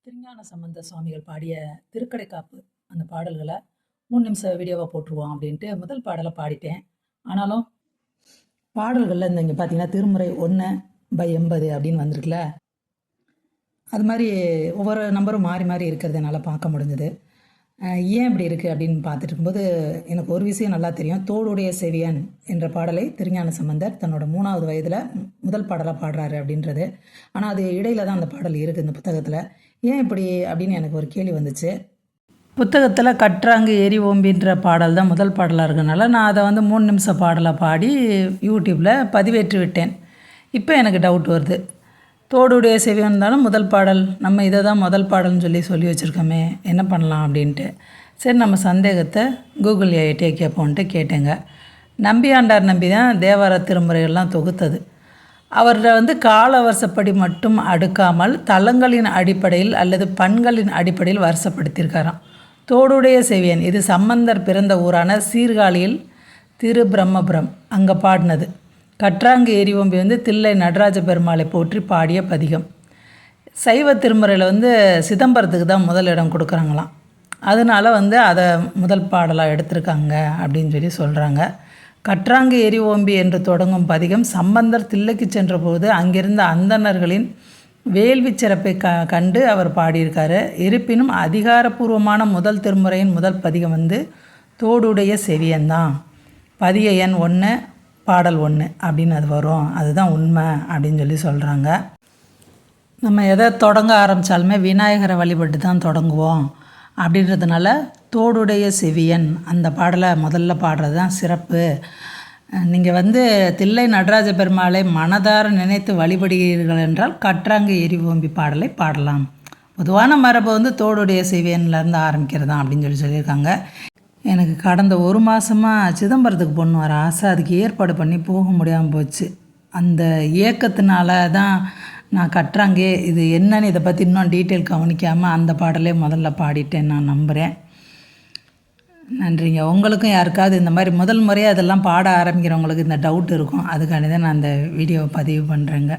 திருஞான சம்பந்த சுவாமிகள் பாடிய திருக்கடைக்காப்பு அந்த பாடல்களை 3 நிமிஷ வீடியோவாக போட்டுருவோம் அப்படின்ட்டு முதல் பாடலை பாடிட்டேன். ஆனாலும் பாடல்களில் இங்கே பார்த்தீங்கன்னா திருமுறை 1/80 அப்படின்னு வந்திருக்குல்ல, அது மாதிரி ஒவ்வொரு நம்பரும் மாறி மாறி இருக்கிறது என்னால் பார்க்க முடிஞ்சது. ஏன் இப்படி இருக்குது அப்படின்னு பார்த்துட்டு இருக்கும்போது எனக்கு ஒரு விஷயம் நல்லா தெரியும். தோடுடைய செவியன் என்ற பாடலை திருஞான சம்பந்தர் தன்னோட 3வது வயதில் முதல் பாடலாக பாடுறாரு அப்படின்றது. ஆனால் அது இடையில தான் அந்த பாடல் இருக்குது இந்த புத்தகத்தில். ஏன் இப்படி அப்படின்னு எனக்கு ஒரு கேள்வி வந்துச்சு. புத்தகத்தில் கற்றாங்கு எரி ஓம்பின்ற பாடல் தான் முதல் பாடலாக இருக்கனால நான் அதை 3 நிமிஷ பாடலாக பாடி யூடியூப்பில் பதிவேற்றி விட்டேன். இப்போ எனக்கு டவுட் வருது, தோடுடைய செவியன் இருந்தாலும் முதல் பாடல் நம்ம இதை தான் முதல் பாடல்னு சொல்லி வச்சுருக்கோமே, என்ன பண்ணலாம் அப்படின்ட்டு. சரி, நம்ம சந்தேகத்தை கூகுள் ஏஐட்டே கேட்போன்ட்டு கேட்டேங்க. நம்பியாண்டார் நம்பி தான் தேவார திருமுறைகள்லாம் தொகுத்தது. அவரை கால வருஷப்படி மட்டும் அடுக்காமல் தலங்களின் அடிப்படையில் அல்லது பண்களின் அடிப்படையில் வருஷப்படுத்தியிருக்காராம். தோடுடைய செவியன் இது சம்பந்தர் பிறந்த ஊரான சீர்காழியில் திரு பிரம்மபுரம் அங்கே பாடினது. கற்றாங்கு எரிவம்பி தில்லை நடராஜ பெருமாளை போற்றி பாடிய பதிகம். சைவ திருமுறையில் சிதம்பரத்துக்கு தான் முதல் இடம் கொடுக்குறாங்களாம். அதனால் அதை முதல் பாடலாக எடுத்திருக்காங்க அப்படின்னு சொல்கிறாங்க. கற்றாங்கு எரி ஓம்பி என்று தொடங்கும் பதிகம் சம்பந்தர் தில்லைக்கு சென்றபோது அங்கிருந்த அந்தணர்களின் வேள்வி சிறப்பை கண்டு அவர் பாடியிருக்காரு. இருப்பினும் அதிகாரப்பூர்வமான முதல் திருமுறையின் முதல் பதிகம் தோடுடைய செவியன்தான். பதிக எண் 1 பாடல் 1 அப்படின்னு அது வரும். அதுதான் உண்மை அப்படின்னு சொல்கிறாங்க. நம்ம எதை தொடங்க ஆரம்பித்தாலுமே விநாயகரை வழிபட்டு தான் தொடங்குவோம் அப்படின்றதுனால தோடுடைய செவியன் அந்த பாடலை முதல்ல பாடுறது தான் சிறப்பு. நீங்கள் தில்லை நடராஜ பெருமாளை மனதார நினைத்து வழிபடுகிறீர்கள் என்றால் கற்றாங்கு எரி ஓம்பி பாடலை பாடலாம். பொதுவான மரபு தோடுடைய செவியன்லேருந்து ஆரம்பிக்கிறதான் அப்படின்னு சொல்லியிருக்காங்க. எனக்கு கடந்த 1 மாதமாக சிதம்பரத்துக்கு போகணும் வர ஆசை. அதுக்கு ஏற்பாடு பண்ணி போக முடியாமல் போச்சு. அந்த ஏக்கத்தினால தான் நான் கற்றாங்கே இது என்னன்னு இதை பற்றி இன்னும் டீட்டெயில் கவனிக்காமல் அந்த பாடலே முதல்ல பாடிட்டேன் நான் நம்புகிறேன். நன்றிங்க. உங்களுக்கும் யாருக்காவது இந்த மாதிரி முதல் முறையாக அதெல்லாம் பாட ஆரம்பிக்கிறவங்களுக்கு இந்த டவுட் இருக்கும். அதுக்காண்டி தான் நான் அந்த வீடியோவை பதிவு பண்ணுறேங்க.